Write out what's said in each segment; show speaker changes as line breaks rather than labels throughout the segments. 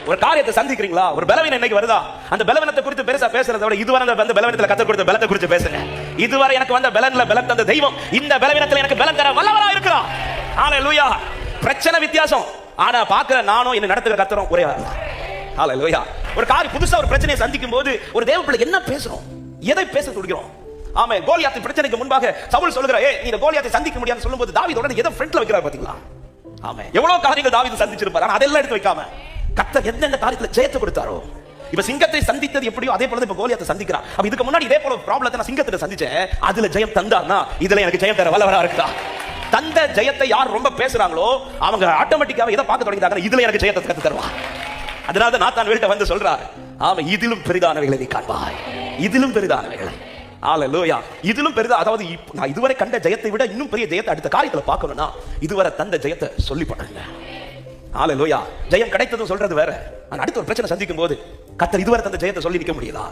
ஒரு காரியத்தை சந்திக்கிறீங்களா, ஒரு பலவீனம் இன்னைக்கு வருதா, அந்த பலவீனத்தை குறித்து பெருசா பேசுறதை விட இதுவரை அந்த பலவீனத்துல கத்தர் கொடுத்த பலத்தை குறித்து பேசுங்க. இதுவரை எனக்கு வந்த பலன்ல பலன் தந்த தெய்வம் இந்த பலவீனத்துல எனக்கு பலன் தர வல்லவரா இருக்கிறார். ஹalleluya. பிரச்சனை வித்தியாசம், ஆனா பாக்குற நானும் என்ன நடத்துற கத்தரும் ஒரே ஆள். ஹalleluya. ஒரு காரியம் புதுசா ஒரு பிரச்சனையை சந்திக்கும் போது ஒரு தேவ பிள்ளை என்ன பேசுறோம், எதை பேச துடிக்கிறோம். ஆமென். கோலியாத்தின் பிரச்சனைக்கு முன்பாக சவுல் சொல்லுகிறார், ஏய் நீ கோலியாத்தை சந்திக்க முடியாதுன்னு சொல்லும்போது தாவீது உடனே எதை ஃப்ரண்ட்ல வைக்கிறார் பாத்தீங்களா. ஆமென். எவ்வளவு காரியங்கள் தாவீது சந்திச்சிருப்பார், ஆனா அதெல்லாம் எடுத்து வைக்காம கர்த்தர் எந்தெந்த காரியத்துல ஜெயத்தை கொடுத்தாரோ. இப்ப சிங்கத்தை சந்தித்தது எப்படியோ அதே போல இப்ப கோலியாத்தை சந்திக்கிறான். அப்ப இதுக்கு முன்னாடி இதே போல ப்ராப்ளத்தை நான் சிங்கத்தை சந்திச்சேன், அதுல ஜெயம் தந்தார்னா இதுல எனக்கு ஜெயம் தர வல்லவரா இருக்கா. தந்த ஜெயத்தை யார் ரொம்ப பேசுறாங்களோ அவங்க ஆட்டோமேட்டிக்காக எதை பார்க்க தொடங்கிட்டாங்க, இதுல எனக்கு ஜெயத்தை கத்து தருவான். அதனால நாத்தான் வீட்டை வந்து சொல்றாரு, ஆமா இதிலும் பெரிதானவைகளை நீ காண்பாய், இதிலும் பெரிதானவைகளை. ஹalleluya. இதிலும் பெரிதா, அதாவது நான் இதுவரை கண்ட ஜெயத்தை விட இன்னும் பெரிய ஜெயத்தை அடுத்த காரியத்துல பார்க்கணும்னா இதுவரை தந்த ஜெயத்தை சொல்லி பண்ணுங்க. ஹalleluya. ஜெயம் கிடைத்ததும் சொல்றது வேற, ஆனா அடுத்த ஒரு பிரச்சனை சந்திக்கும் போது கர்த்தர் இதுவரை தந்த ஜெயத்தை சொல்லி நிக்க முடியுதா,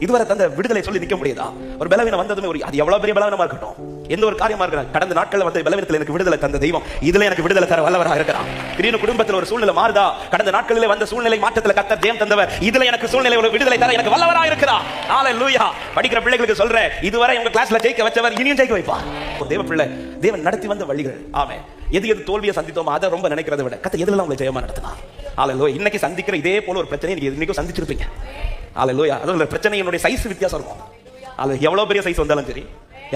இதுவரை தந்த விடுதலை சொல்லி நிக்க முடியுதா. ஒரு பலவீனம் வந்ததுமே ஒரு அது எவ்வளவு பெரிய பலவீனமா இருக்கட்டும், எந்த ஒரு காரியமா இருக்கட்டும், கடந்த நாட்கள்ல வந்த பலவீனத்துல எனக்கு விடுதலை தந்த தெய்வம் இதுல எனக்கு விடுதலை தர வல்லவரா இருக்கிறான். திடீர்னு குடும்பத்துல ஒரு சூழ்நிலை மாறுதா, கடந்த நாட்களிலே வந்த சூழ்நிலை மாற்றத்துல கர்த்தர் ஜெயம் தந்தவர் இதுல எனக்கு சூழ்நிலை ஒரு விடுதலை தர எனக்கு வல்லவரா இருக்கிறார். ஹalleluya. படிக்கிற பிள்ளைகளுக்கு சொல்றேன், இதுவரை உங்க கிளாஸ்ல ஜெயிக்க வச்சவர் இனியும் ஜெயிக்க வைப்பார். ஒரு தேவ பிள்ளை தேவன் நடத்தி வந்த வழிகள். ஆமென். எது எது தோல்வியை சந்தித்தோமோ அதை ரொம்ப நினைக்கிறத விட கர்த்தர் எதுல உங்களை ஜெயமா நடத்தினார். ஹalleluya. இன்னைக்கு சந்திக்கிற இதே போல ஒரு பிரச்சனை நீங்க இன்னைக்கு சந்திச்சிருப்பீங்க. ஹalleluya. அதுல பிரச்சனையினுடைய சைஸ் வித்தியாசம் இருக்கும். அது எவ்வளவு பெரிய சைஸ் வந்தாலும் சரி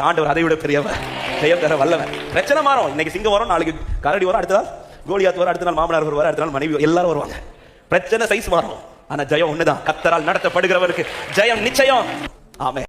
ஆண்டவர் அதை விட பெரியவர், ஜெயம் தர வல்லவர். பிரச்சனை மாறும், இன்னைக்கு சிங்கம் வரும், நாளைக்கு கரடி வரும், அடுத்த நாள் கோலியாத் வரும், அடுத்த நாள் மாமனார் வருவார், அடுத்த நாள் மனைவி எல்லாரும் வருவாங்க. பிரச்சனை சைஸ் மாறும், ஆனா ஜெயம் ஒண்ணுதான். கர்த்தரால் நடத்தப்படுகிறவருக்கு ஜெயம் நிச்சயம். ஆமென்.